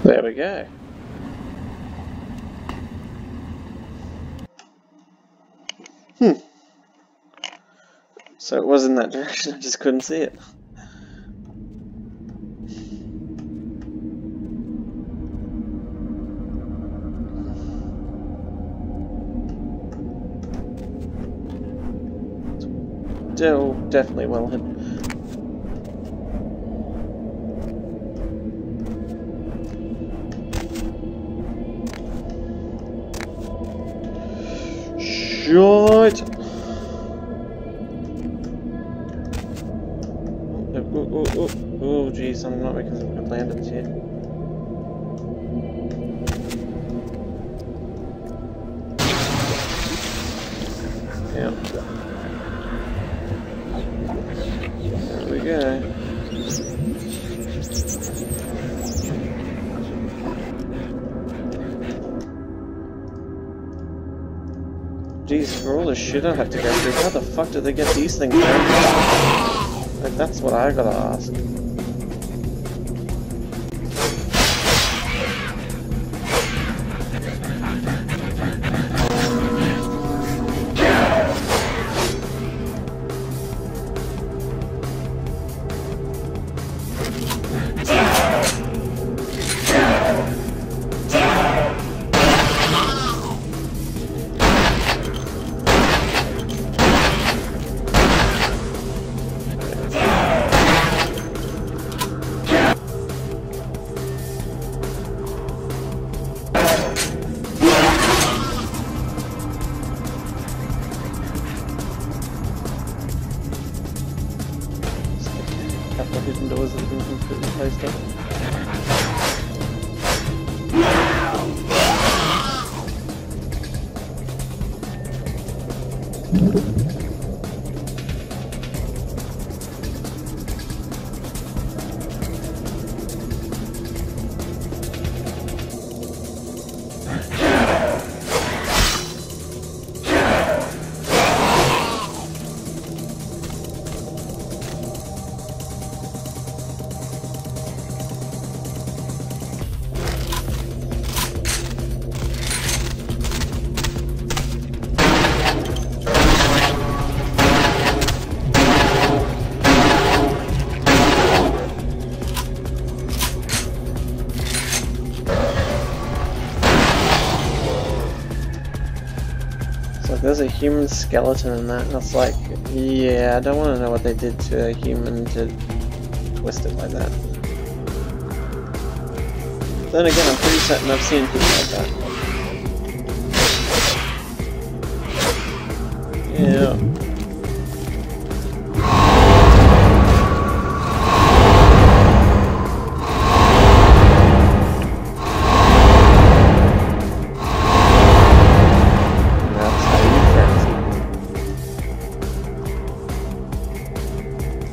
There we go. So it was in that direction, I just couldn't see it. Still definitely well hidden. Shit! Oh, jeez, I'm not making some good landings here. Yeah. There we go. Jeez, for all the shit I have to go through, how the fuck do they get these things done? Like, that's what I gotta ask. Couple of hidden doors that have been completely placed up. There's a human skeleton in that, and it's like, yeah, I don't want to know what they did to a human to twist it like that. Then again, I'm pretty certain I've seen people like that. Yeah.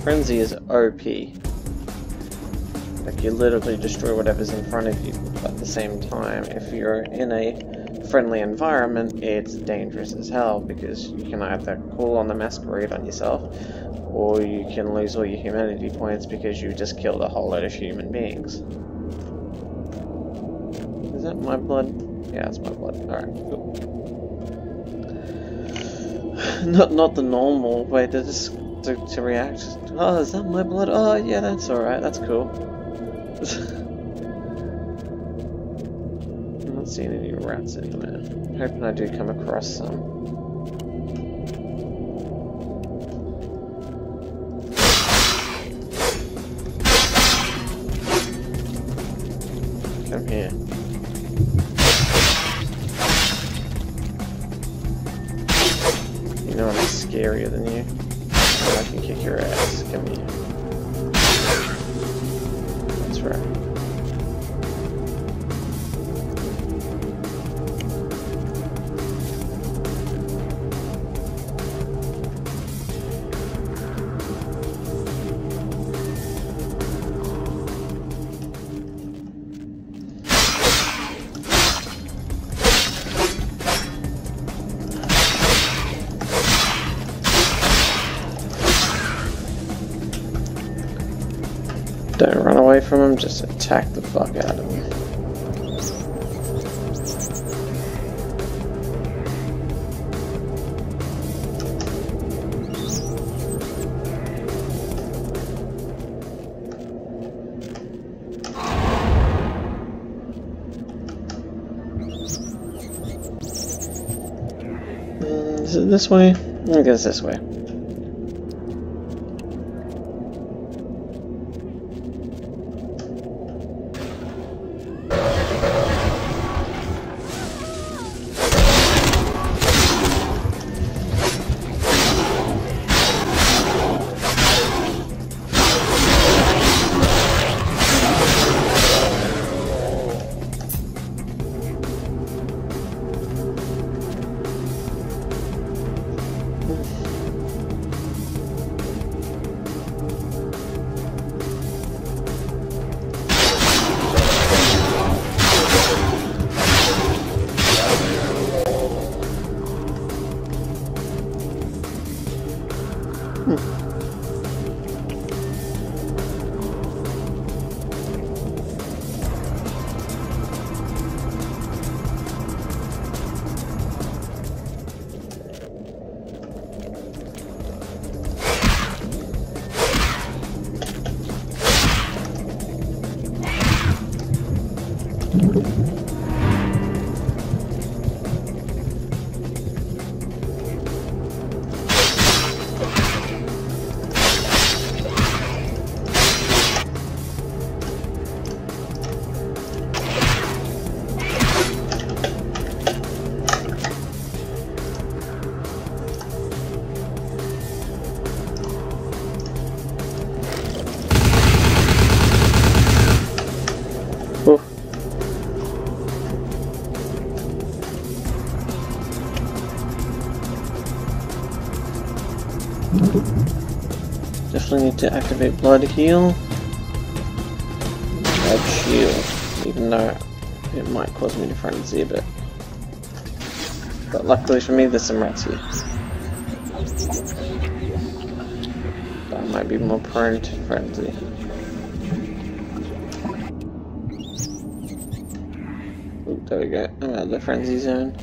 Frenzy is OP. Like, you literally destroy whatever's in front of you, but at the same time, if you're in a friendly environment, it's dangerous as hell, because you can either call on the Masquerade on yourself, or you can lose all your humanity points because you just killed a whole load of human beings. Is that my blood? Yeah, it's my blood. Alright, cool. Not the normal way to just to react. Oh, is that my blood? Oh, yeah, that's alright, that's cool. I'm not seeing any rats anywhere. I'm hoping I do come across some. Come here. You know I'm scarier than you. I can kick your ass. Come here. That's right. Don't run away from him, just attack the fuck out of him. Is it this way? I guess this way. Definitely need to activate Blood Heal. Blood Shield, even though it might cause me to frenzy a bit. But luckily for me, there's some rats here. But I might be more prone to frenzy. Ooh, there we go, I'm out of the frenzy zone.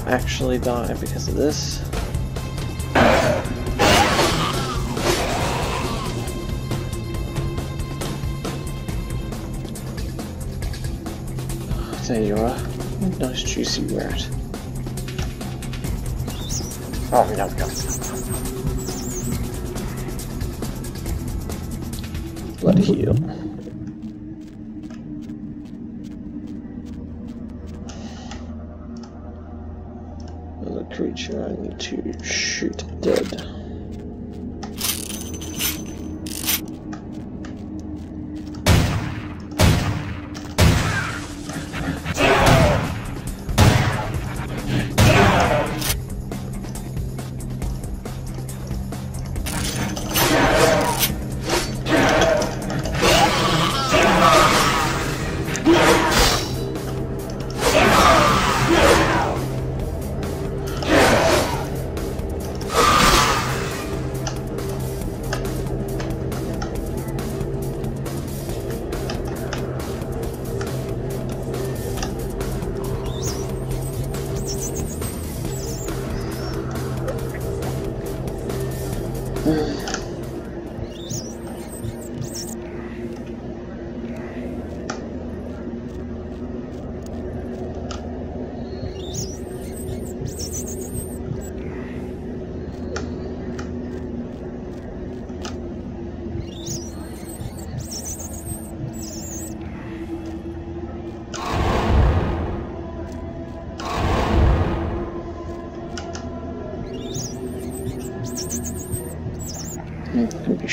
Actually die because of this. There you are. Nice juicy rat. Oh, no, no. Blood heal. Creature I need to shoot dead.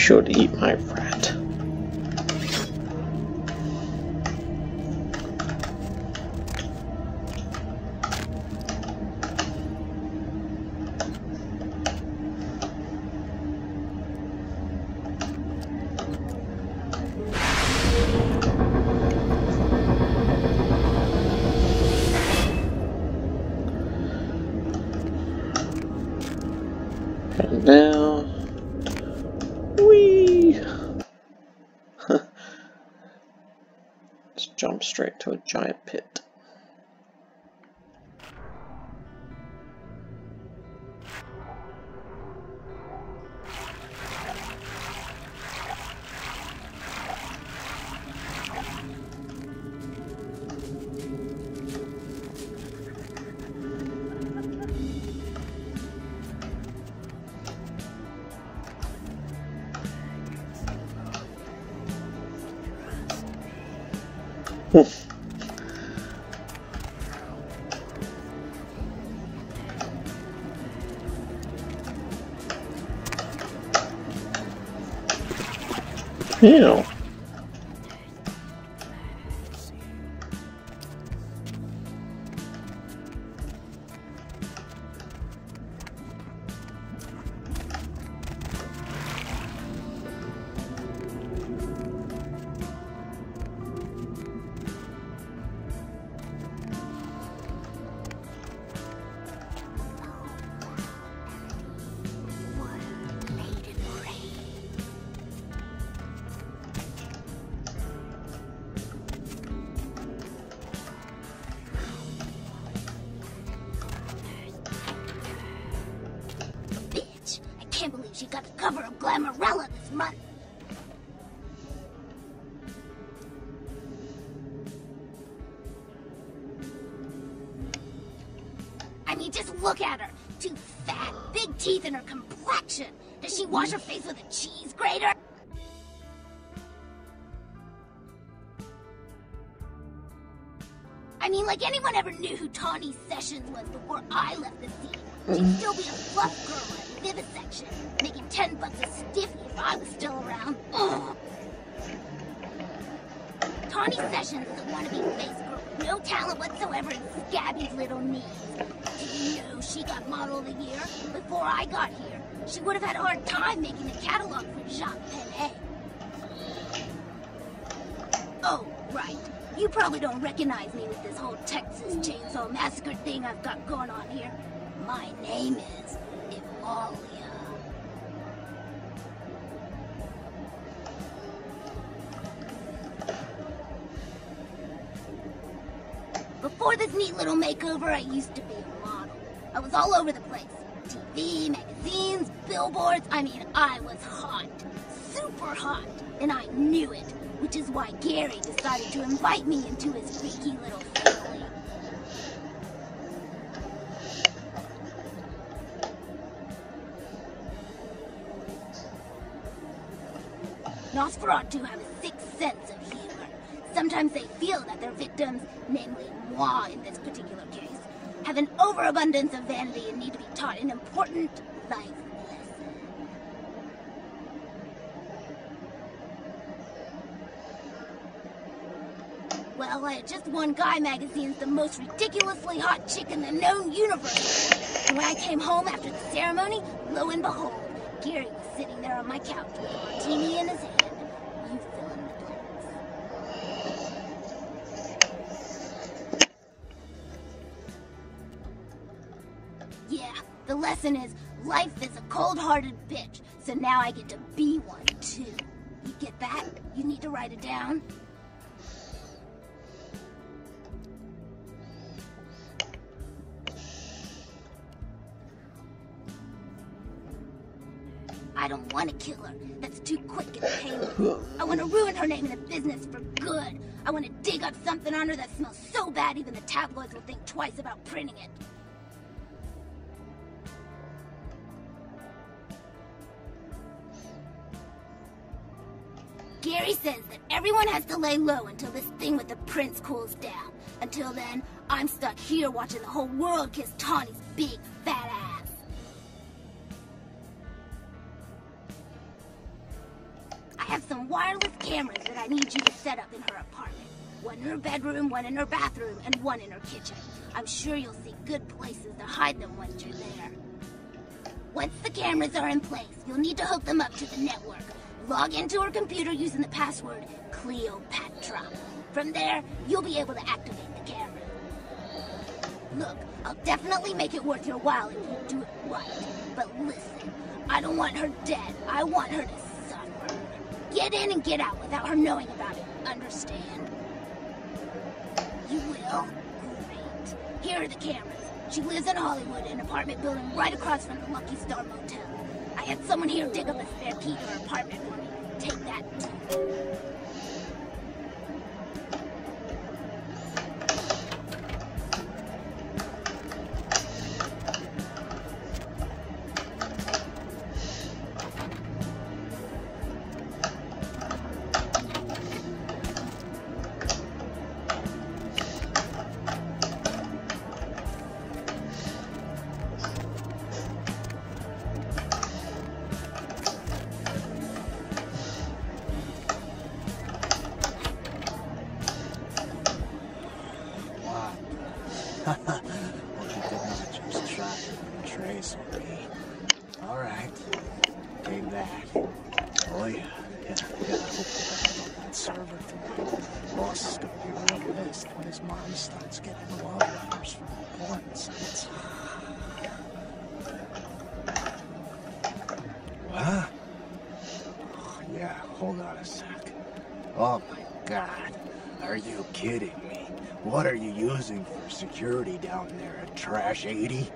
should eat my rat. And now, whee! Just jump straight to a giant pit. Ew. I can't believe she got the cover of Glamourella this month. I mean, just look at her. Too fat, big teeth, and her complexion. Does she wash her face with a cheese grater? I mean, like anyone ever knew who Tawny Sessions was before I left the scene. She'd still be a fluff girl at vivisection, making $10 a stiffy if I was still around. Ugh. Tawny Sessions is a wannabe face girl with no talent whatsoever and scabby little knees. Did you know she got Model of the Year? Before I got here, she would have had a hard time making a catalog for Jacques Penet. Oh, right. You probably don't recognize me with this whole Texas Chainsaw Massacre thing I've got going on here. My name is Imalia. Before this neat little makeover, I used to be a model. I was all over the place. TV, magazines, billboards. I mean, I was hot. Super hot. And I knew it. Which is why Gary decided to invite me into his freaky little family. Nosferatu have a sixth sense of humor. Sometimes they feel that their victims, namely moi in this particular case, have an overabundance of vanity and need to be taught an important life lesson. Well, I had just won Guy Magazine's The Most Ridiculously Hot Chick in the Known Universe. And when I came home after the ceremony, lo and behold, Gary was sitting there on my couch with a martini in his hand. You fill in the blanks. Yeah, the lesson is life is a cold-hearted bitch, so now I get to be one too. You get that? You need to write it down. I don't want to kill her. That's too quick and painless. I want to ruin her name in the business for good. I want to dig up something on her that smells so bad even the tabloids will think twice about printing it. Gary says that everyone has to lay low until this thing with the prince cools down. Until then, I'm stuck here watching the whole world kiss Tawny's big fat ass. some wireless cameras that I need you to set up in her apartment. One in her bedroom, one in her bathroom, and one in her kitchen. I'm sure you'll see good places to hide them once you're there. Once the cameras are in place, you'll need to hook them up to the network. Log into her computer using the password Cleopatra. From there, you'll be able to activate the camera. Look, I'll definitely make it worth your while if you do it right. But listen, I don't want her dead. I want her to suffer. Get in and get out without her knowing about it. Understand? You will? Great. Here are the cameras. She lives in Hollywood, an apartment building right across from the Lucky Star Motel. I had someone here dig up a spare key to her apartment for me. Take that too. What are you using for security down there at Trash 80?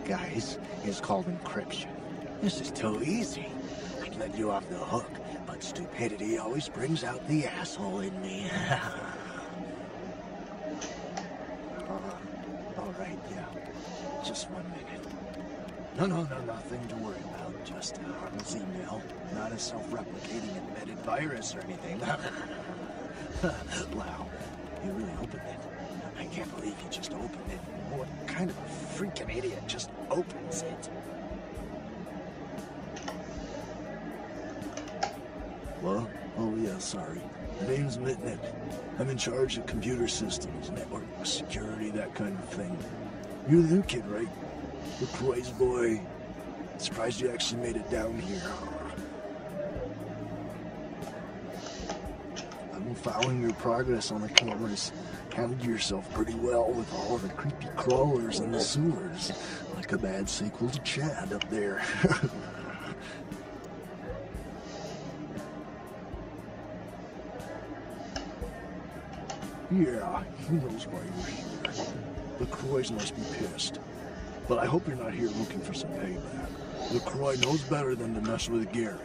Guys, it's called encryption. This is too easy. I'd let you off the hook, but stupidity always brings out the asshole in me. All right, yeah. Just 1 minute. No, nothing to worry about. Just a harmless email. Not a self-replicating embedded virus or anything. Wow. You really opened it. I can't believe you just opened it. What kind of a freaking idiot just opens it? What? Oh yeah, sorry. My name's Mitnick. I'm in charge of computer systems, network security, that kind of thing. You're the new kid, right? LaCroix's boy. Surprised you actually made it down here. Following your progress on the cameras. Handled yourself pretty well with all the creepy crawlers in the sewers. Like a bad sequel to Chad up there. Yeah, he knows why you're here. LaCroix must be pissed. But I hope you're not here looking for some payback. LaCroix knows better than to mess with Gary,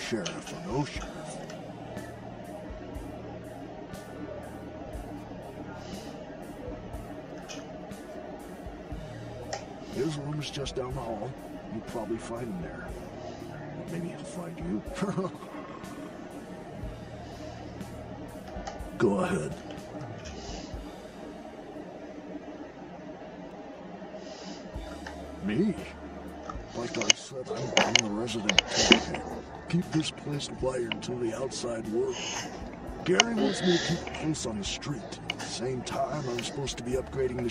sheriff or no sheriff. His room is just down the hall. You'll probably find him there. Or maybe he'll find you. Go ahead. Me? Like I said, I'm the resident tech. Keep this place wired to the outside world. Gary wants me to keep it close on the street. At the same time, I'm supposed to be upgrading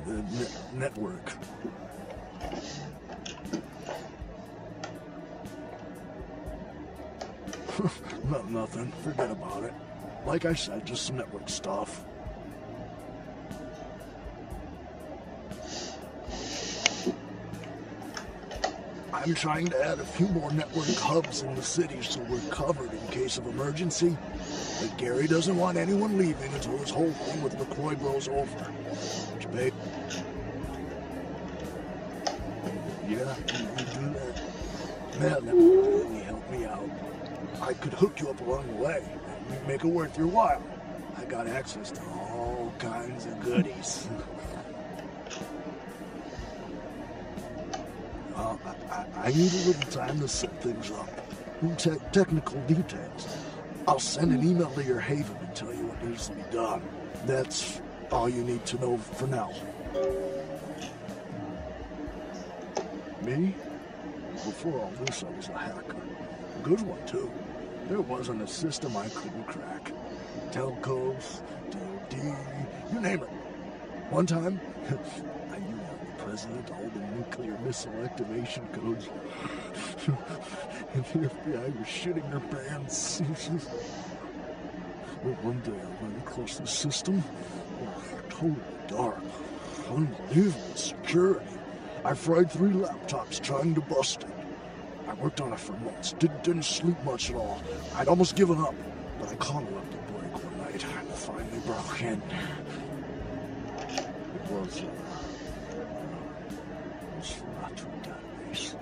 the network. Nothing. Forget about it. Like I said, just some network stuff. I'm trying to add a few more network hubs in the city so we're covered in case of emergency. But Gary doesn't want anyone leaving until his whole thing with LaCroix blows over. Babe. Yeah, you do that. Man, that would really help me out. I could hook you up along the way and make it worth your while. I got access to all kinds of goodies. I need a little time to set things up. Technical details. I'll send an email to your haven and tell you what needs to be done. That's all you need to know for now. Me? Before all this, I was a hacker. A good one, too. There wasn't a system I couldn't crack. Telcos, DOD, you name it. One time, I knew how the president all the nuclear missile activation codes. And the FBI was shitting their pants. Well, one day I ran across the system. Oh, totally dark. Unbelievable security. I fried 3 laptops trying to bust it. I worked on it for months. Didn't sleep much at all. I'd almost given up. But I collared up the break one night and finally broke in. It was Nosferatu database.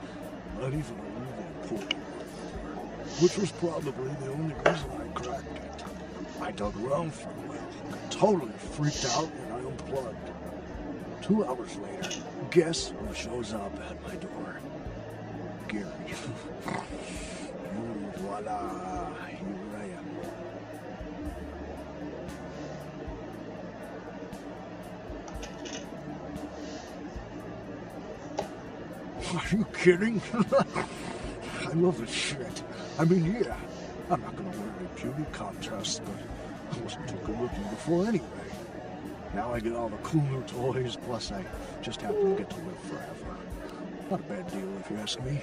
Not even a really important one. Which was probably the only reason I cracked it. I dug around for a while, got totally freaked out, and I unplugged. 2 hours later, guess who shows up at my door? Gary. And voila, here I am. Are you kidding? I love this shit. I mean, yeah, I'm not gonna win any beauty contests, but I wasn't too good looking before anyway. Now I get all the cool new toys, plus I just happen to get to live forever. Not a bad deal if you ask me.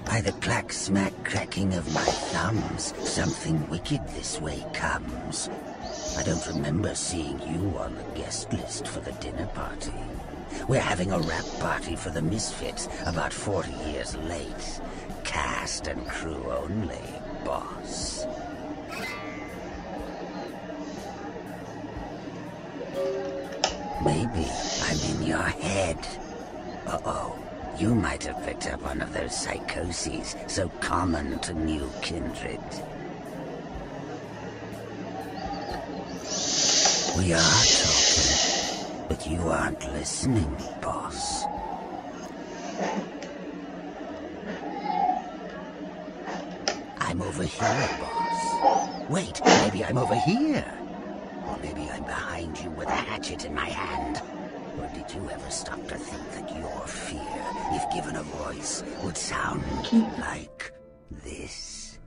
By the clack-smack cracking of my thumbs, something wicked this way comes. I don't remember seeing you on the guest list for the dinner party. We're having a wrap party for the Misfits about 40 years late. Cast and crew only, boss. Maybe I'm in your head. Uh-oh. You might have picked up one of those psychoses so common to new kindred. We are talking, but you aren't listening, boss. I'm over here, boss. Wait, maybe I'm over here. Or maybe I'm behind you with a hatchet in my hand. Or did you ever stop to think that your fear, if given a voice, would sound like this?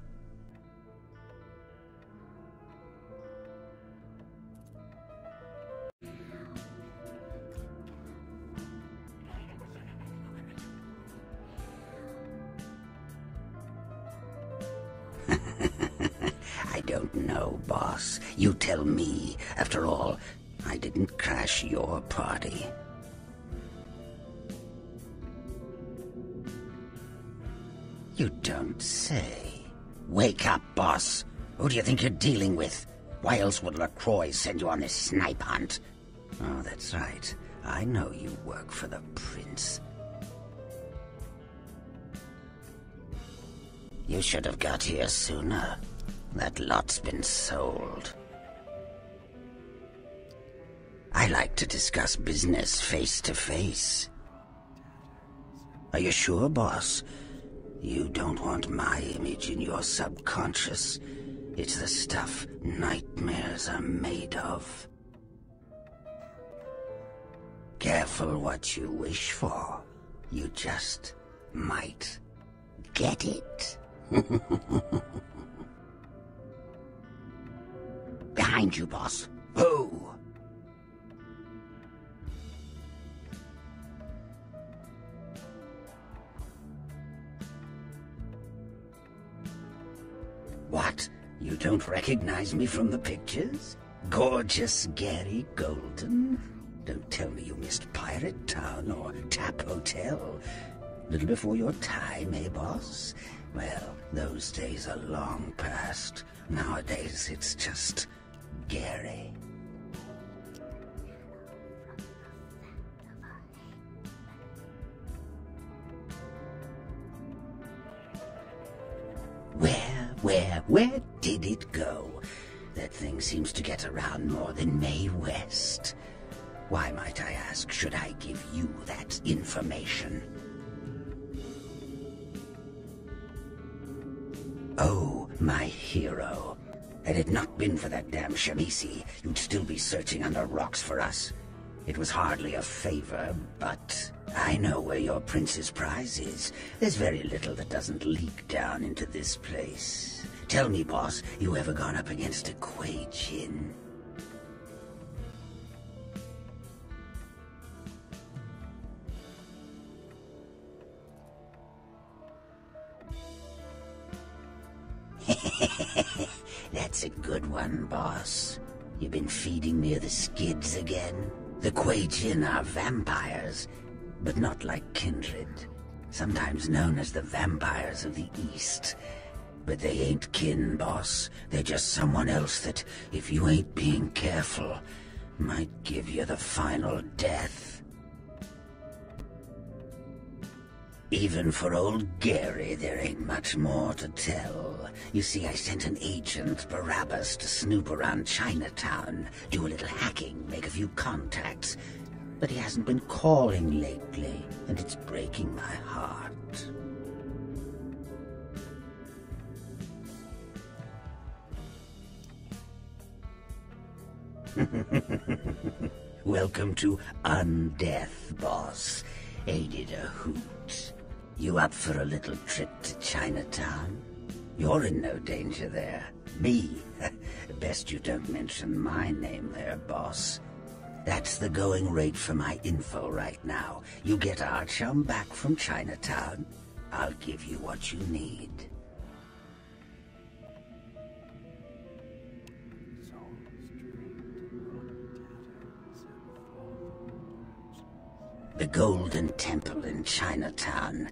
I don't know, boss. You tell me. After all, I didn't crash your party. You don't say. Wake up, boss. Who do you think you're dealing with? Why else would LaCroix send you on this snipe hunt? Oh, that's right. I know you work for the prince. You should have got here sooner. That lot's been sold. I like to discuss business face to face. Are you sure, boss? You don't want my image in your subconscious. It's the stuff nightmares are made of. Careful what you wish for. You just might get it. Behind you, boss. Who? What? You don't recognize me from the pictures? Gorgeous Gary Golden? Don't tell me you missed Pirate Town or Tap Hotel. Little before your time, eh, boss? Well, those days are long past. Nowadays, it's just Gary. Where did it go? That thing seems to get around more than Mae West. Why, might I ask, should I give you that information? Oh, my hero. Had it not been for that damn Tzimisce, you'd still be searching under rocks for us. It was hardly a favor, but I know where your prince's prize is. There's very little that doesn't leak down into this place. Tell me, boss, you ever gone up against a Kuei Jin? That's a good one, boss. You been feeding near the skids again? The Kuei Jin are vampires, but not like kindred. Sometimes known as the vampires of the East. But they ain't kin, boss. They're just someone else that, if you ain't being careful, might give you the final death. Even for old Gary, there ain't much more to tell. You see, I sent an agent, Barabbas, to snoop around Chinatown, do a little hacking, make a few contacts. But he hasn't been calling lately, and it's breaking my heart. Welcome to Undeath, boss. Ain't it a hoot? You up for a little trip to Chinatown? You're in no danger there. Me? Best you don't mention my name there, boss. That's the going rate for my info right now. You get our chum back from Chinatown, I'll give you what you need. The Golden Temple in Chinatown.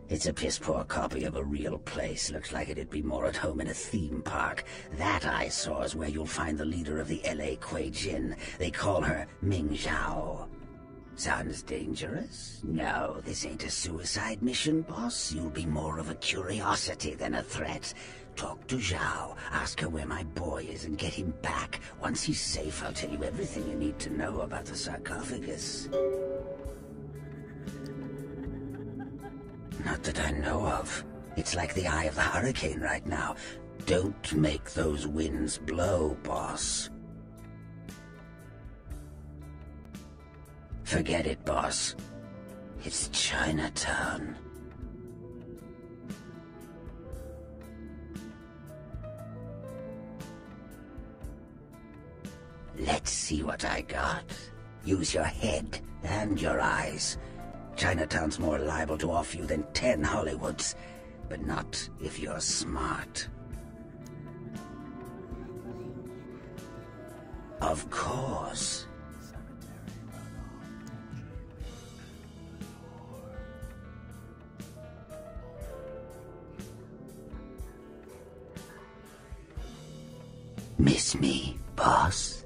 It's a piss-poor copy of a real place. Looks like it'd be more at home in a theme park. That I saw is where you'll find the leader of the L.A. Kuei Jin. They call her Ming Zhao. Sounds dangerous? No, this ain't a suicide mission, boss. You'll be more of a curiosity than a threat. Talk to Zhao, ask her where my boy is, and get him back. Once he's safe, I'll tell you everything you need to know about the sarcophagus. Not that I know of. It's like the eye of the hurricane right now. Don't make those winds blow, boss. Forget it, boss. It's Chinatown. Let's see what I got. Use your head and your eyes. Chinatown's more liable to off you than 10 Hollywoods, but not if you're smart. Of course. Miss me, boss?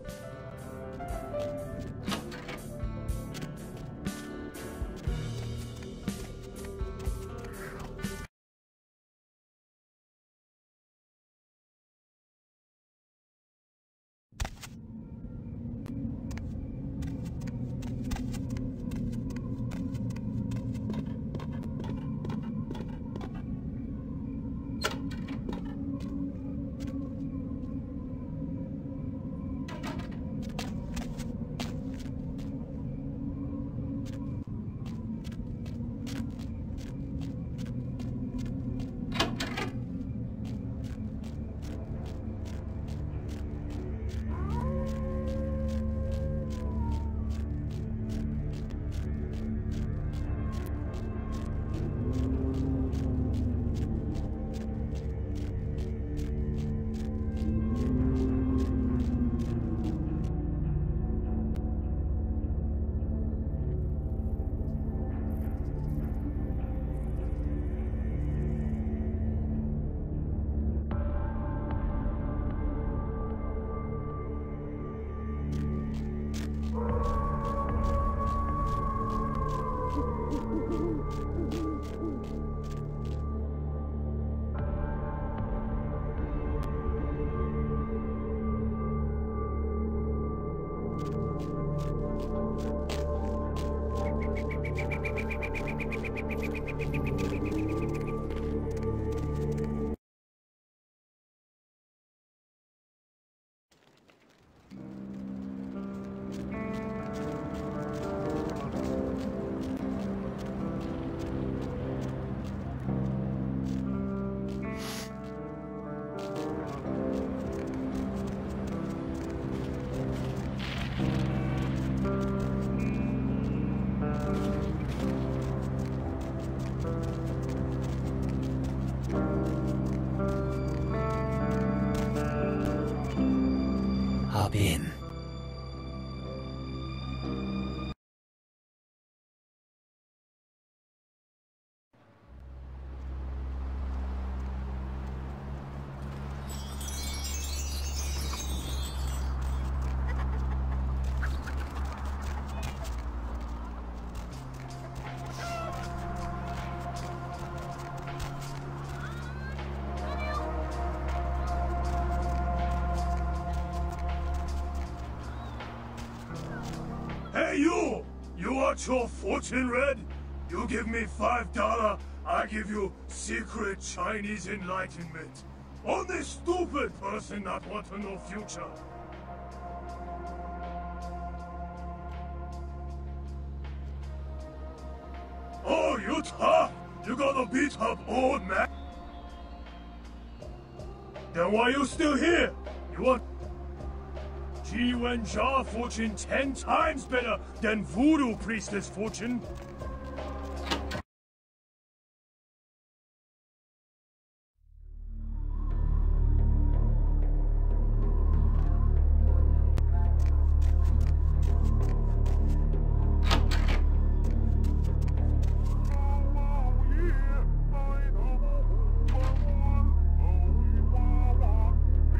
Hop in. Hey, you! You want your fortune read? You give me $5, I give you secret Chinese enlightenment. Only stupid person not want to know future. Oh, you tough? You gonna beat up old man? Then why you still here? You want Ji Wenjia fortune 10 times better than Voodoo Priestess fortune?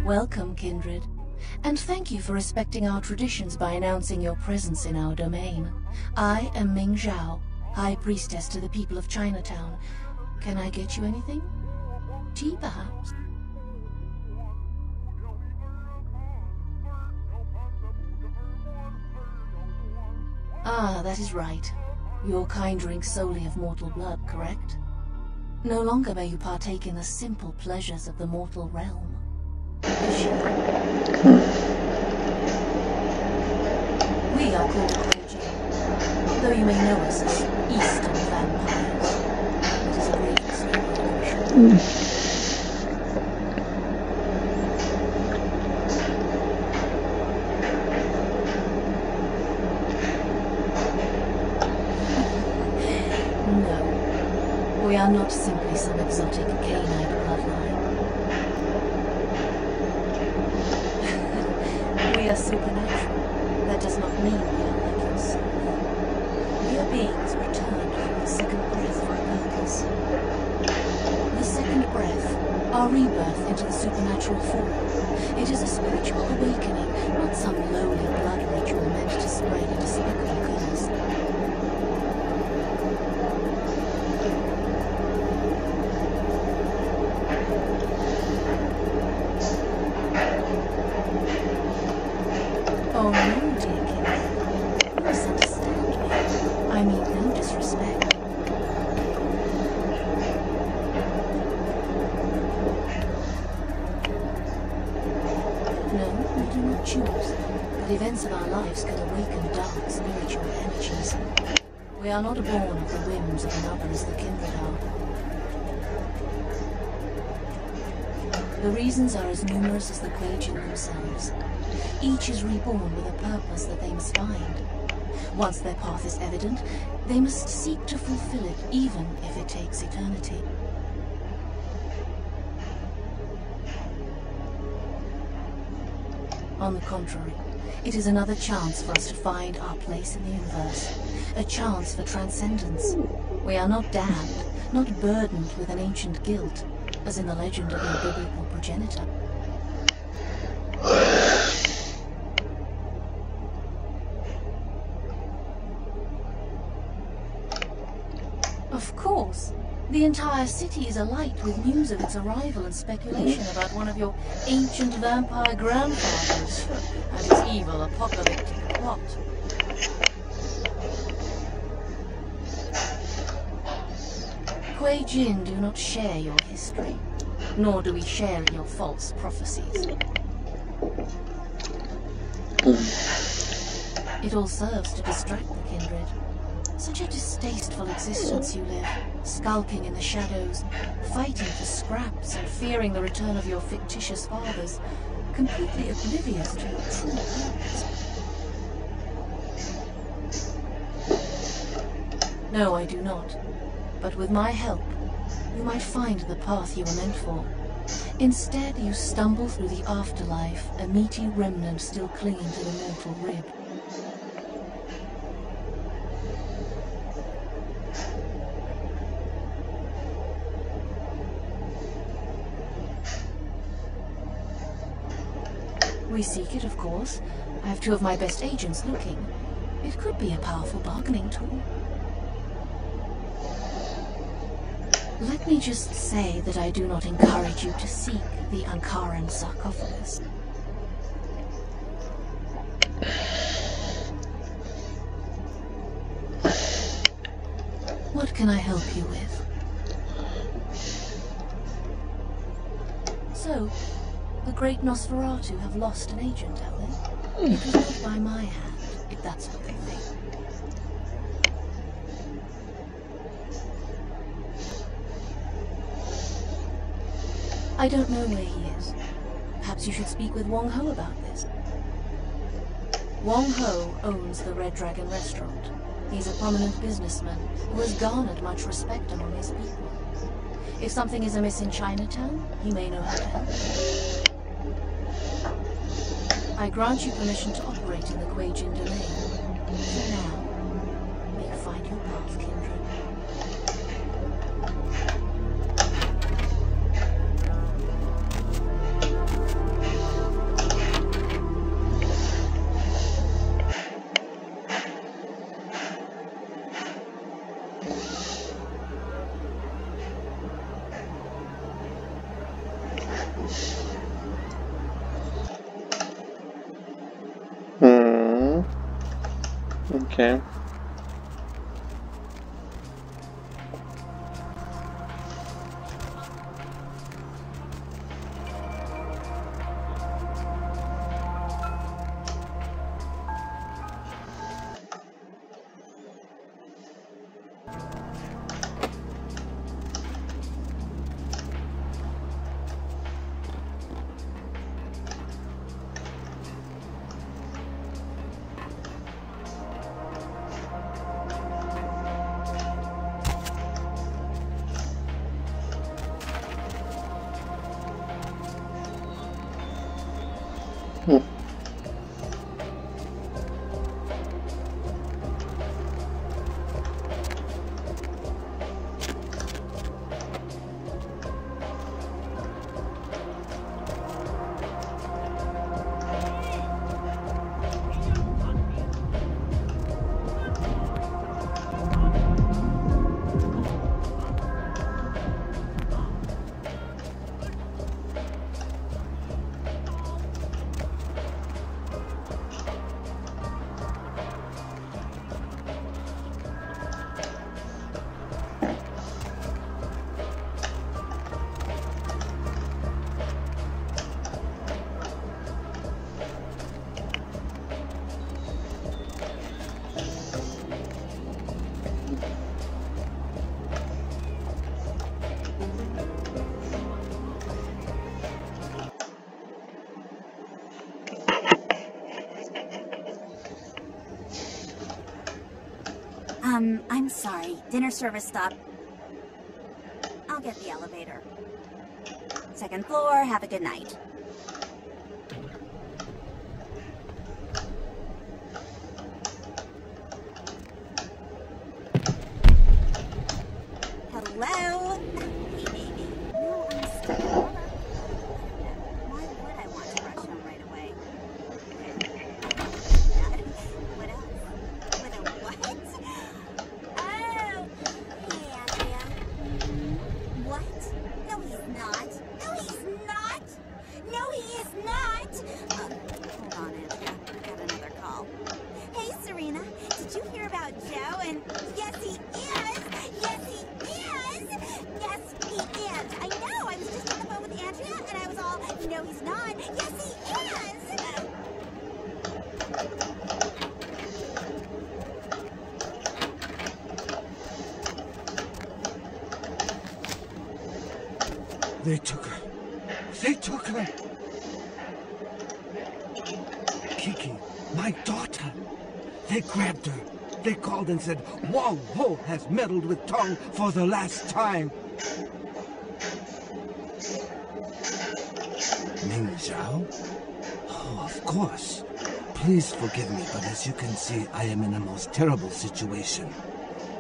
Welcome, kindred. And thank you for respecting our traditions by announcing your presence in our domain. I am Ming Zhao, High Priestess to the people of Chinatown. Can I get you anything? Tea, perhaps? Ah, that is right. Your kind drinks solely of mortal blood, correct? No longer may you partake in the simple pleasures of the mortal realm. We are called Quaijing, though you may know us as Eastern vampires. It is a great mistake. No, we are not simply some exotic canine bloodline. We are supernatural. That does not mean we are like yourself. We are beings returned from the second breath for a purpose. The second breath, our rebirth into the supernatural form. It is a spiritual awakening, not some lowly blood ritual meant to spread a despicable curse. Oh no, dear kid. You misunderstand me. I mean no disrespect. No, we do not choose. But events of our lives can awaken dark spiritual energies. We are not born of the whims of another as the kindred are. The reasons are as numerous as the Quaijing themselves. Each is reborn with a purpose that they must find. Once their path is evident, they must seek to fulfill it, even if it takes eternity. On the contrary, it is another chance for us to find our place in the universe. A chance for transcendence. We are not damned, not burdened with an ancient guilt, as in the legend of your biblical progenitor. Of course. The entire city is alight with news of its arrival and speculation about one of your ancient vampire grandfathers and his evil apocalyptic plot. Kuei Jin do not share your history, nor do we share in your false prophecies. It all serves to distract the kindred. Such a distasteful existence you live, skulking in the shadows, fighting for scraps and fearing the return of your fictitious fathers, completely oblivious to your true purpose. No, I do not. But with my help, you might find the path you were meant for. Instead, you stumble through the afterlife, a meaty remnant still clinging to the mortal rib. We seek it, of course. I have 2 of my best agents looking. It could be a powerful bargaining tool. Let me just say that I do not encourage you to seek the Ankaran sarcophagus. What can I help you with? So, the great Nosferatu have lost an agent, have they? It was not by my hand, if that's what they think. I don't know where he is. Perhaps you should speak with Wong Ho about this. Wong Ho owns the Red Dragon restaurant. He's a prominent businessman who has garnered much respect among his people. If something is amiss in Chinatown, he may know how to help. I grant you permission to operate in the Kuei Jin domain. For now, may you find your path, kindred. Okay. I'm sorry. Dinner service stopped. I'll get the elevator. 2nd floor, have a good night. Hello? Hey, baby. No, I'm still... Why would I want to rush home right away? What else? With a what? Oh, hey, Andrea. What? No, he's not. No, he's not. No, he is not. Hold on, Andrea. I got another call. Hey, Serena. Did you hear about Joe? And yes, he is. Yes, he is. can't. I know. I was just on the phone with Andrea, and I was all, no, he's not. Yes, he is. They took her. They took her. Kiki, my daughter. They grabbed her. They called and said, Wang Ho has meddled with Tong for the last time. Ming Zhao? Oh, of course. Please forgive me, but as you can see, I am in a most terrible situation.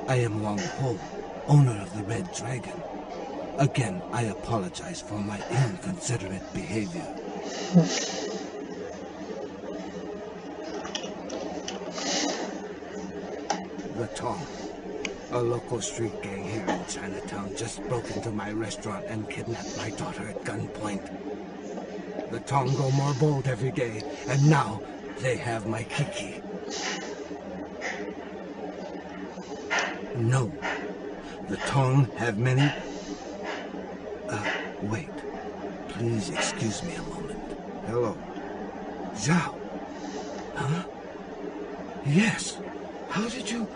I am Wang Ho, owner of the Red Dragon. Again, I apologize for my inconsiderate behavior. The Tong, a local street gang here in Chinatown, just broke into my restaurant and kidnapped my daughter at gunpoint. The Tong go more bold every day, and now they have my Kiki. No, the Tong have many... wait. Please excuse me a moment. Hello. Zhao? Huh? Yes. How did you...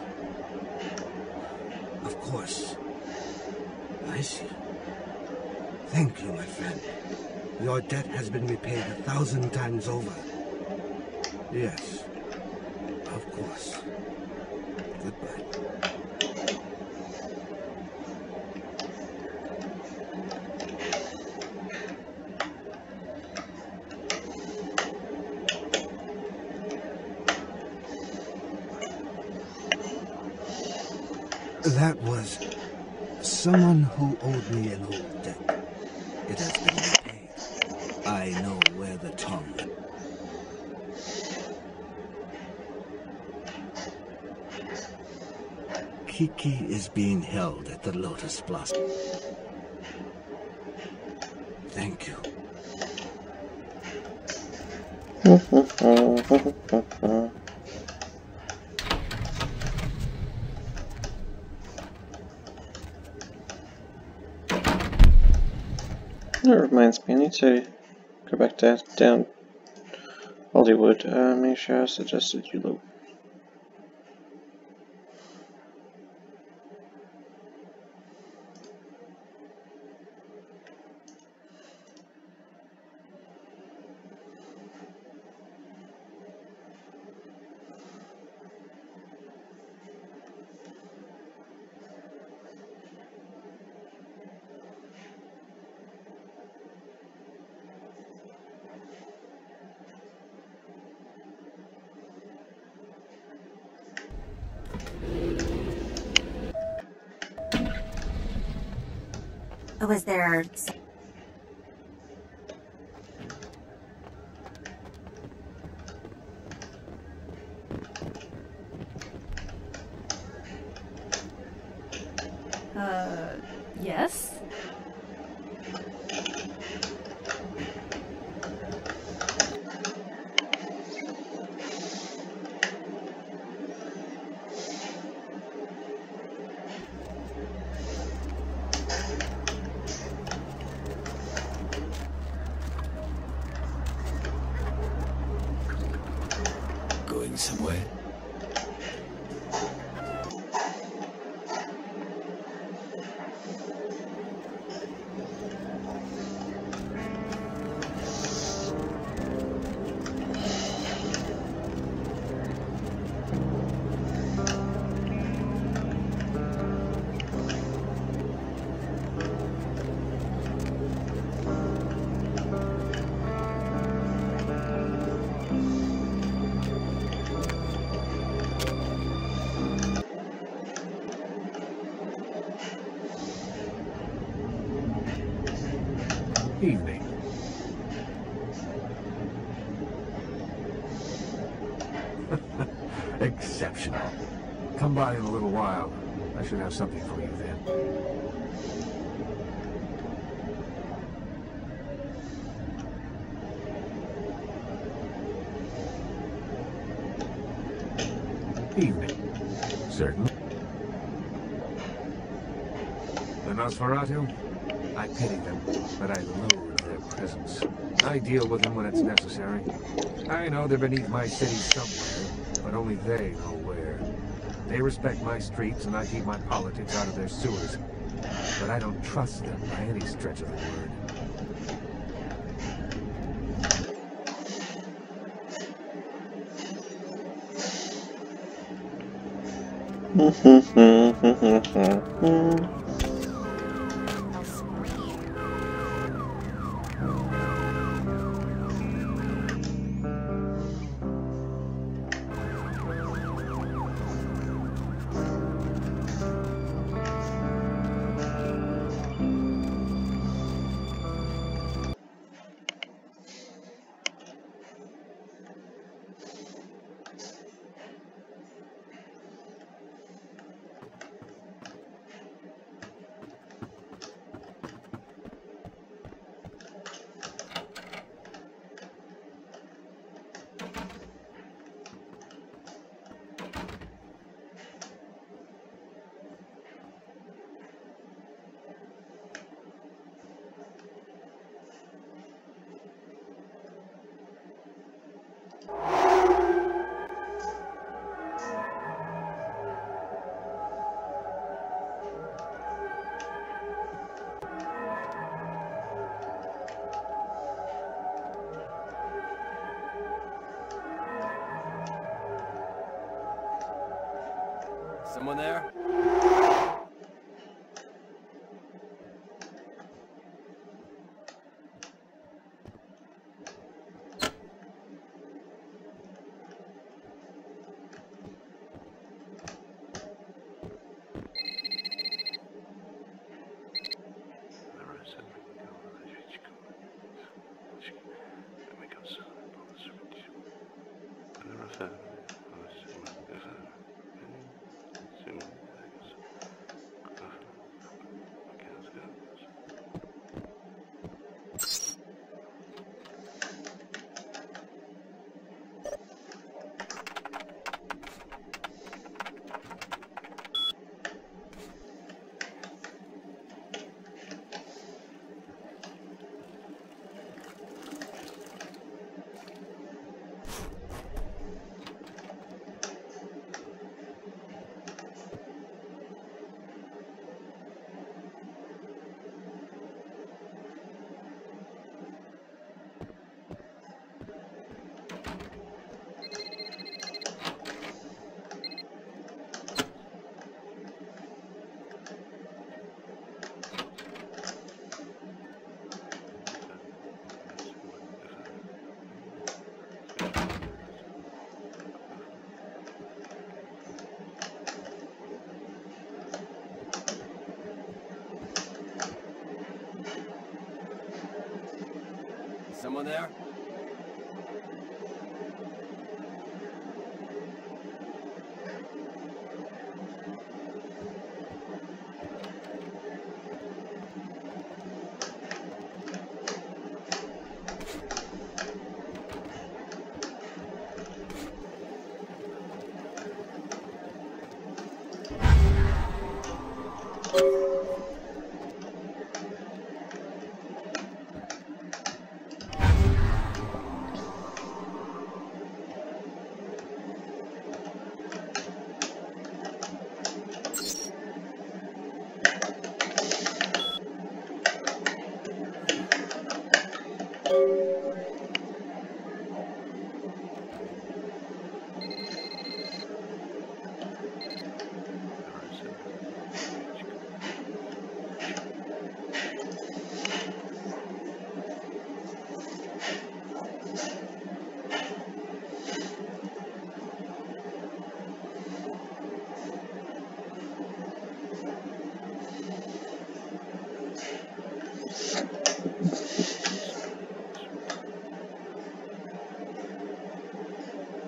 Of course. I see. Thank you, my friend. Your debt has been repaid 1,000 times over. Yes. Of course. Goodbye. That was someone who owed me an old debt. It has been repaid. I know where the Tong. Kiki is being held at the Lotus Blossom. Thank you. That reminds me, I need to go back down Hollywood. Make sure I suggested you look. Was there... Yes? Going somewhere? Evening. Exceptional. Come by in a little while. I should have something for you then. Evening. Certainly. The Nosferatu? I pity them, but I loathe their presence. I deal with them when it's necessary. I know they're beneath my city somewhere, but only they know where. They respect my streets, and I keep my politics out of their sewers. But I don't trust them by any stretch of the word. Someone there? Someone there?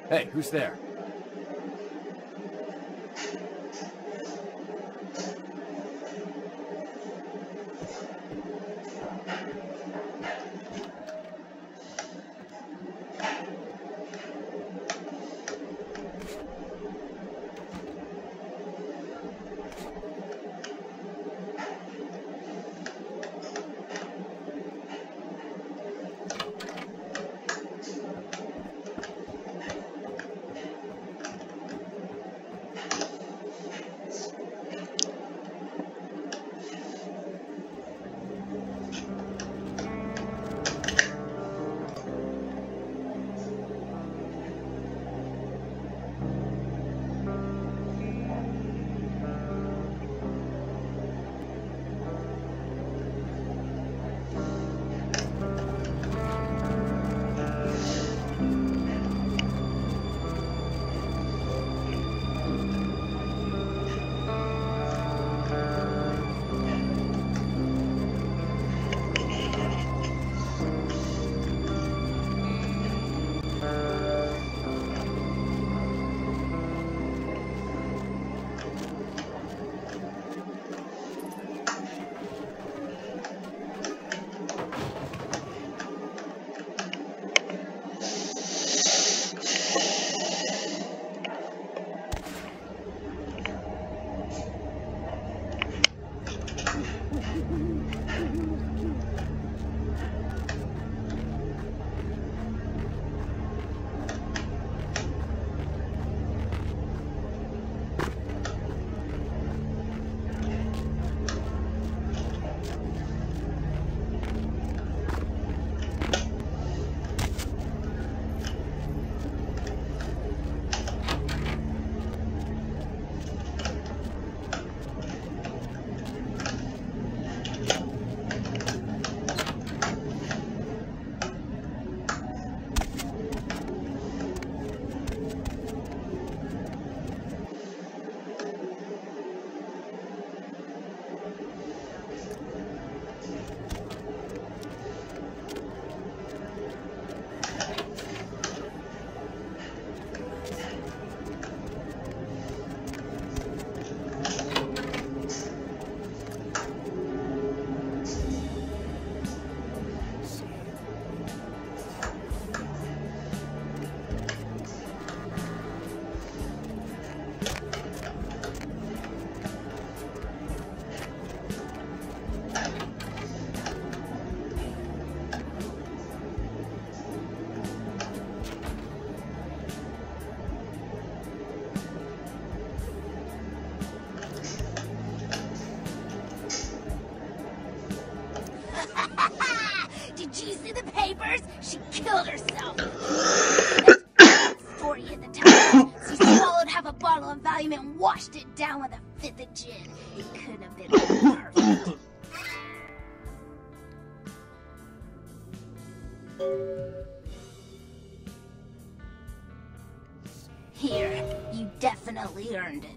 Hey, who's there? First, she killed herself. Before he hit the tower, she swallowed half a bottle of Valium and washed it down with a fifth of gin. It couldn't have been more perfect. Here, you definitely earned it.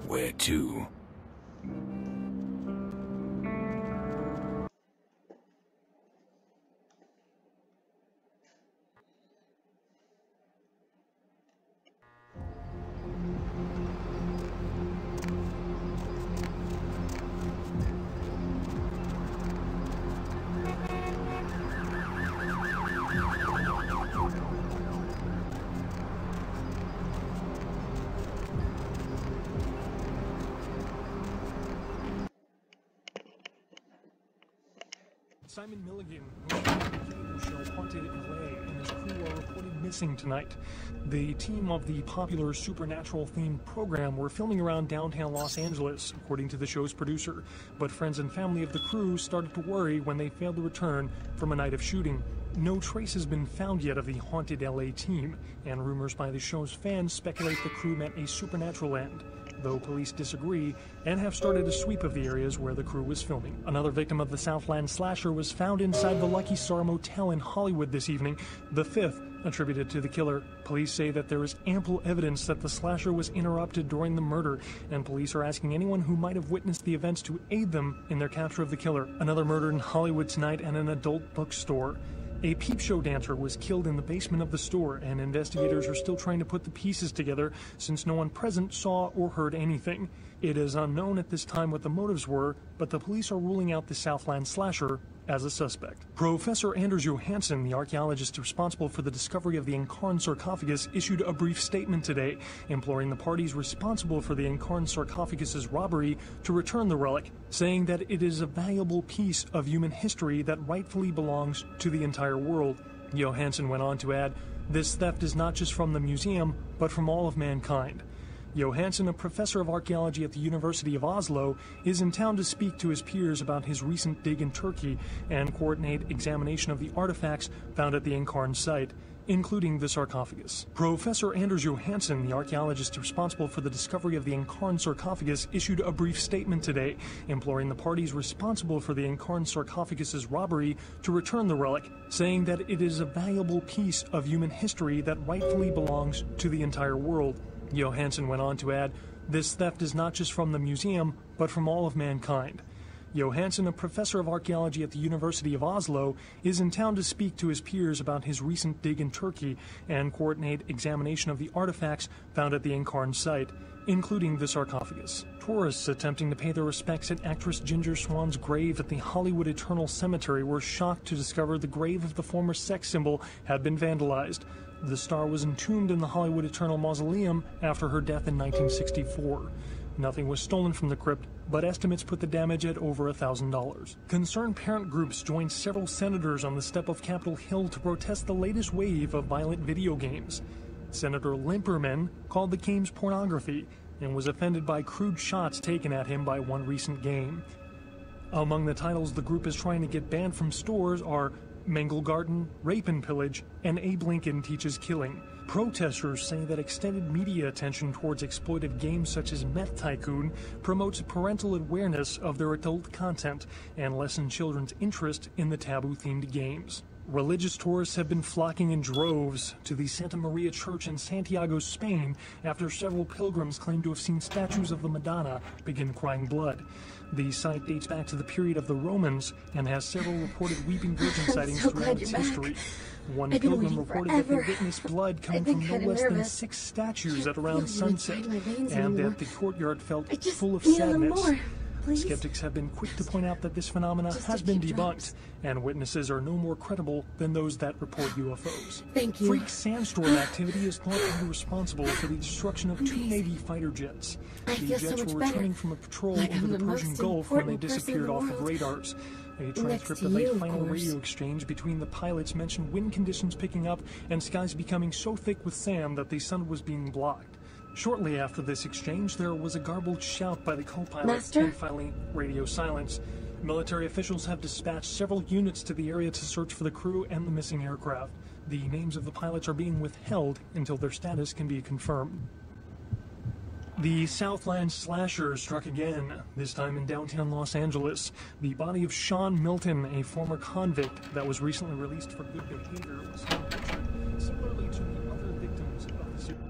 Where to? Simon Milligan, who show Haunted LA, and his crew are reported missing tonight. The team of the popular supernatural-themed program were filming around downtown Los Angeles, according to the show's producer. But friends and family of the crew started to worry when they failed to return from a night of shooting. No trace has been found yet of the Haunted LA team, and rumors by the show's fans speculate the crew met a supernatural end, though police disagree and have started a sweep of the areas where the crew was filming. Another victim of the Southland slasher was found inside the Lucky Star Motel in Hollywood this evening, the fifth attributed to the killer. Police say that there is ample evidence that the slasher was interrupted during the murder, and police are asking anyone who might have witnessed the events to aid them in their capture of the killer. Another murder in Hollywood tonight at an adult bookstore. A peep show dancer was killed in the basement of the store, and investigators are still trying to put the pieces together since no one present saw or heard anything. It is unknown at this time what the motives were, but the police are ruling out the Southland slasher as a suspect. Professor Anders Johansson, the archaeologist responsible for the discovery of the Incarn sarcophagus, issued a brief statement today, imploring the parties responsible for the Incarn sarcophagus's robbery to return the relic, saying that it is a valuable piece of human history that rightfully belongs to the entire world. Johansson went on to add, "This theft is not just from the museum, but from all of mankind." Johansson, a professor of archaeology at the University of Oslo, is in town to speak to his peers about his recent dig in Turkey and coordinate examination of the artifacts found at the Incarn site, including the sarcophagus. Professor Anders Johansson, the archaeologist responsible for the discovery of the Incarn sarcophagus, issued a brief statement today, imploring the parties responsible for the Incarn sarcophagus's robbery to return the relic, saying that it is a valuable piece of human history that rightfully belongs to the entire world. Johansson went on to add, "This theft is not just from the museum, but from all of mankind." Johansson, a professor of archaeology at the University of Oslo, is in town to speak to his peers about his recent dig in Turkey and coordinate examination of the artifacts found at the Incarn site, including the sarcophagus. Tourists attempting to pay their respects at actress Ginger Swan's grave at the Hollywood Eternal Cemetery were shocked to discover the grave of the former sex symbol had been vandalized. The star was entombed in the Hollywood Eternal Mausoleum after her death in 1964. Nothing was stolen from the crypt, but estimates put the damage at over $1,000. Concerned parent groups joined several senators on the step of Capitol Hill to protest the latest wave of violent video games. Senator Limperman called the games pornography and was offended by crude shots taken at him by one recent game. Among the titles the group is trying to get banned from stores are Mangle Garden, Rape and Pillage, and Abe Lincoln Teaches Killing. Protesters say that extended media attention towards exploitive games such as Meth Tycoon promotes parental awareness of their adult content and lessens children's interest in the taboo-themed games. Religious tourists have been flocking in droves to the Santa Maria Church in Santiago, Spain, after several pilgrims claim to have seen statues of the Madonna begin crying blood. The site dates back to the period of the Romans and has several reported weeping virgin sightings throughout its history. One pilgrim reported that they witnessed blood coming from no less than 6 statues at around sunset, and that the courtyard felt full of sadness. Skeptics have been quick to point out that this phenomena has been debunked, and witnesses are no more credible than those that report UFOs. Thank you. Freak sandstorm activity is thought to be responsible for the destruction of 2 Navy fighter jets. The jets were returning from a patrol over the Persian Gulf when they disappeared off of radars. A transcript of a final radio exchange between the pilots mentioned wind conditions picking up and skies becoming so thick with sand that the sun was being blocked. Shortly after this exchange, there was a garbled shout by the co-pilot and finally radio silence. Military officials have dispatched several units to the area to search for the crew and the missing aircraft. The names of the pilots are being withheld until their status can be confirmed. The Southland slasher struck again, this time in downtown Los Angeles. The body of Sean Milton, a former convict that was recently released for good behavior, was found butchered, similarly to the other victims of the series.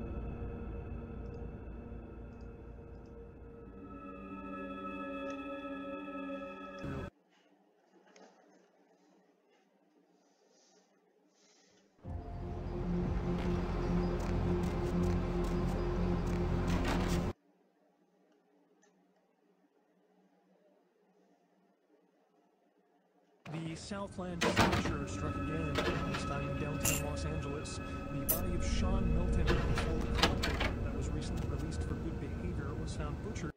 The Southland slasher struck again, this time in downtown Los Angeles. The body of Sean Milton, a former convict that was recently released for good behavior, was found butchered.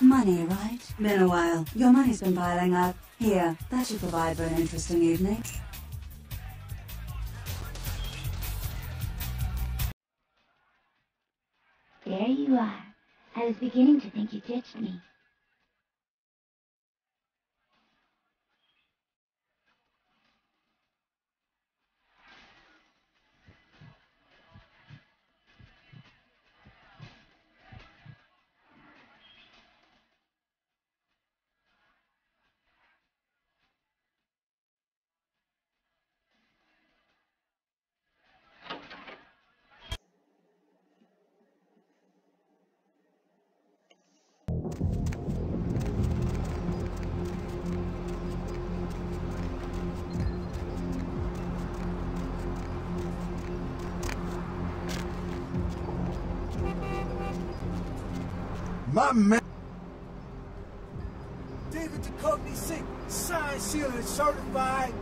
Money, right? Been a while. Your money's been piling up. Here, that should provide for an interesting evening. There you are. I was beginning to think you ditched me. My man. David Duchovny sick. Signed, sealed, and certified.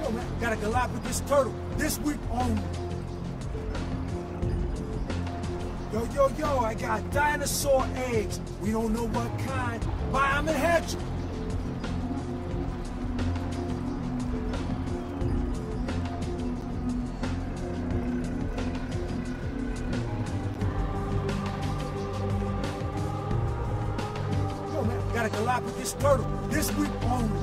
Yo, man, got a Galapagos turtle. This week only. Yo, I got dinosaur eggs. We don't know what kind. Buy them and hatch 'em. Got a Galapagos turtle. This week only.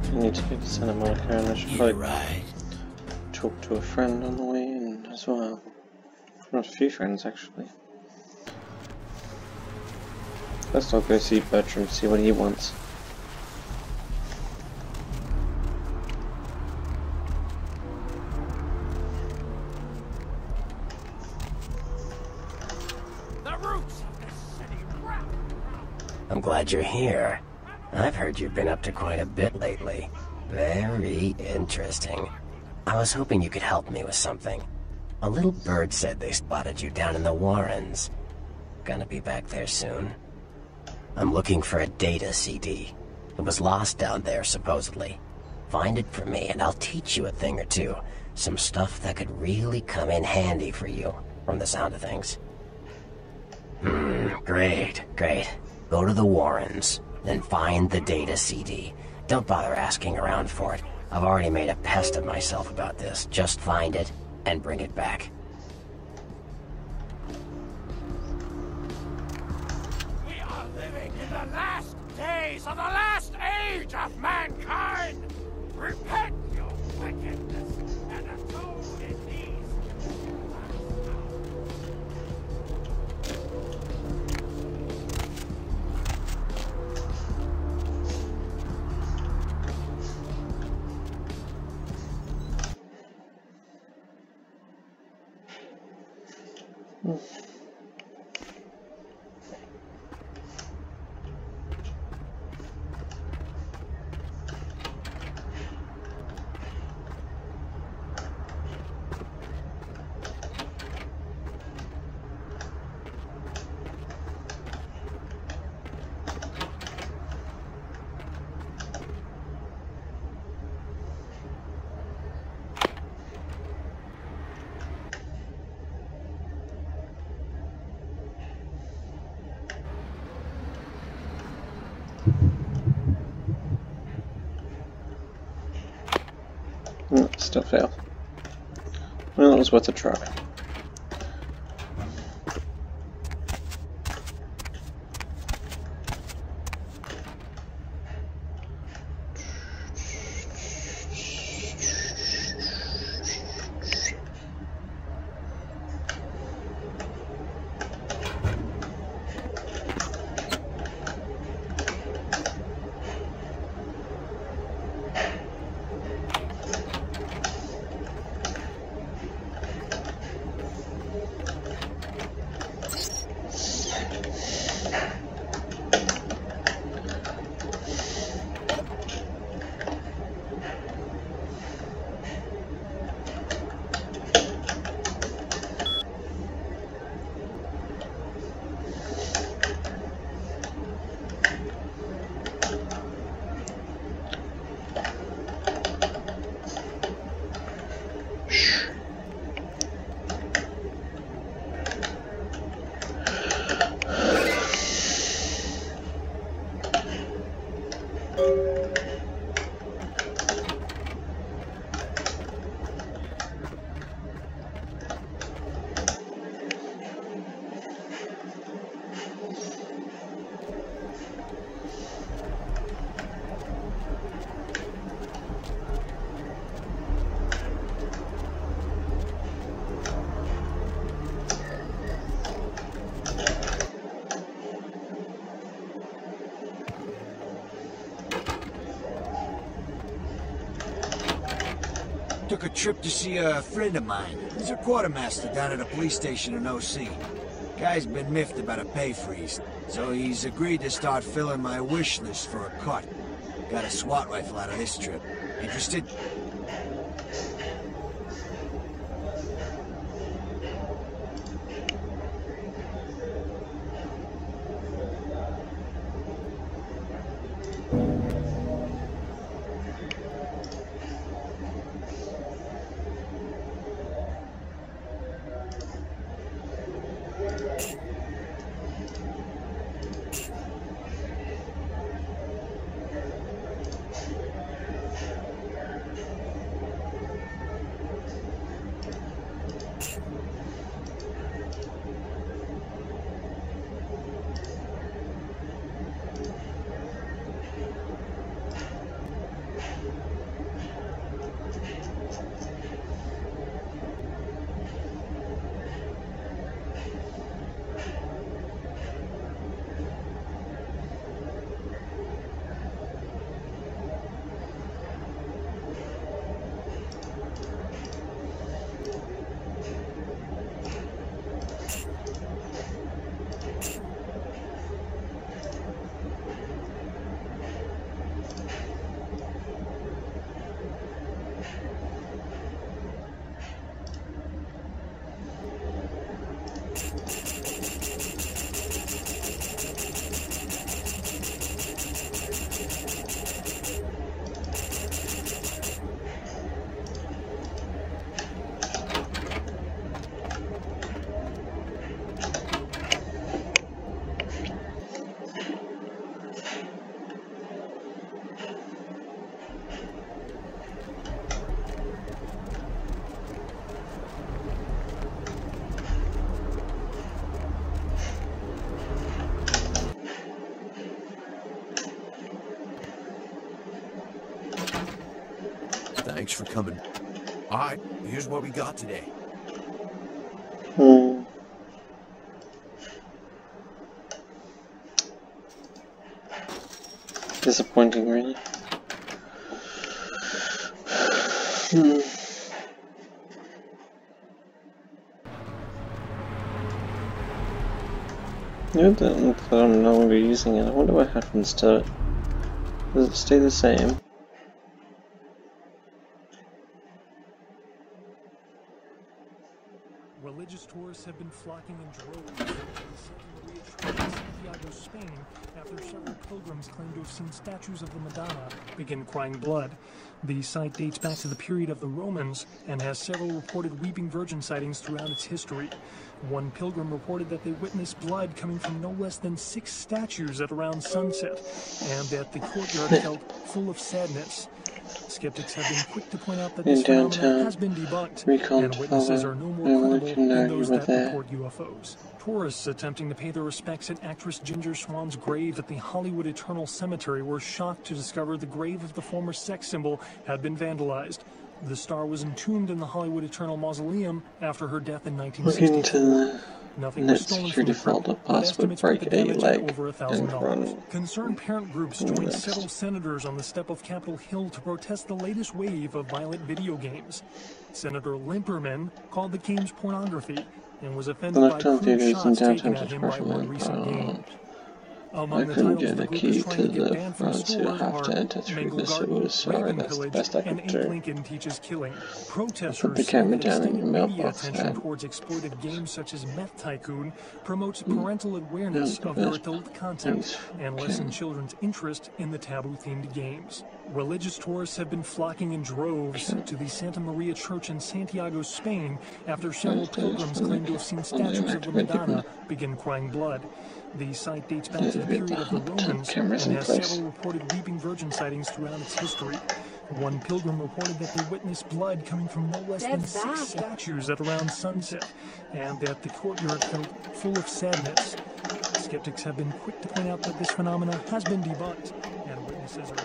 I need to get to Santa Monica, and I should probably talk to a friend on the way in as well. Not a few friends, actually. First I'll go see Bertram, see what he wants. I'm glad you're here. I've heard you've been up to quite a bit lately. Very interesting. I was hoping you could help me with something. A little bird said they spotted you down in the Warrens. Gonna be back there soon. I'm looking for a data CD. It was lost down there, supposedly. Find it for me and I'll teach you a thing or two. Some stuff that could really come in handy for you, from the sound of things. Great. Go to the Warrens, then find the data CD. Don't bother asking around for it. I've already made a pest of myself about this. Just find it and bring it back. We are living in the last days of the last age of mankind! Repent your wickedness and atone in these. Still fail. Well, it was worth a try. Took a trip to see a friend of mine. He's a quartermaster down at a police station in OC. Guy's been miffed about a pay freeze, so he's agreed to start filling my wish list for a cut. Got a SWAT rifle out of this trip. Interested? Thanks for coming. Alright, here's what we got today. Disappointing, really. No, that I'm no longer using it. I wonder what happens to it. Does it stay the same? Religious tourists have been flocking in droves to Santiago, Spain, after several pilgrims claim to have seen statues of the Madonna begin crying blood. The site dates back to the period of the Romans and has several reported weeping virgin sightings throughout its history. One pilgrim reported that they witnessed blood coming from no less than 6 statues at around sunset, and that the courtyard felt full of sadness. Skeptics have been quick to point out that this phenomenon has been debunked, and witnesses are no more credible than those that report UFOs. Tourists attempting to pay their respects at actress Ginger Swan's grave at the Hollywood Eternal Cemetery were shocked to discover the grave of the former sex symbol had been vandalized. The star was entombed in the Hollywood Eternal Mausoleum after her death in 1964. Nothing was stolen from the crypt, but estimates put the damage at over $1,000. Concerned parent groups joined several senators on the step of Capitol Hill to protest the latest wave of violent video games. Senator Limperman called the games pornography and was offended by crude shots taken at him by one recent game. I couldn't get a key to the front, so you'll have to enter through the sewers. Sorry, that's the best I could do. Lincoln teaches killing. Protesters put the camera down in your mailbox, attention towards exploitive games such as Meth Tycoon promotes parental awareness of their adult content and lessens children's interest in the taboo-themed games. Religious tourists have been flocking in droves to the Santa Maria Church in Santiago, Spain, after several pilgrims claim to have seen statues of the Madonna begin crying blood. The site dates back to the period of the Romans and has several reported weeping virgin sightings throughout its history. One pilgrim reported that they witnessed blood coming from no less than 6 statues at around sunset, and that the courtyard felt full of sadness. Skeptics have been quick to point out that this phenomenon has been debunked, and witnesses are...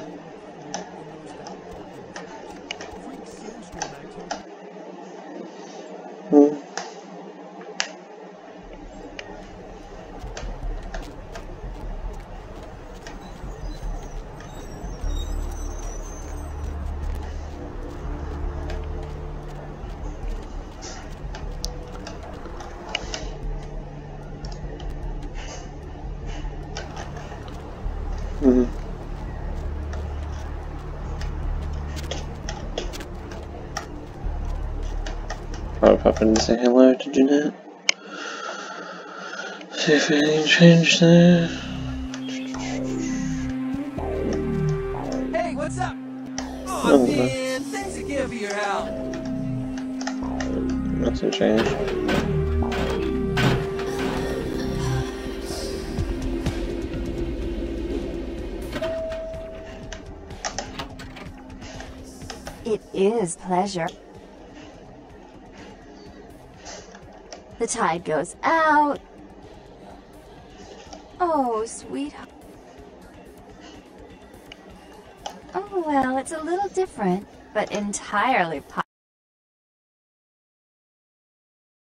I'll pop in to say hello to Jeanette. See if anything changed there. Hey, what's up? Oh man, thanks again for your help. Nothing changed. It is pleasure. The tide goes out. Oh, sweetheart. Oh, well, it's a little different, but entirely possible.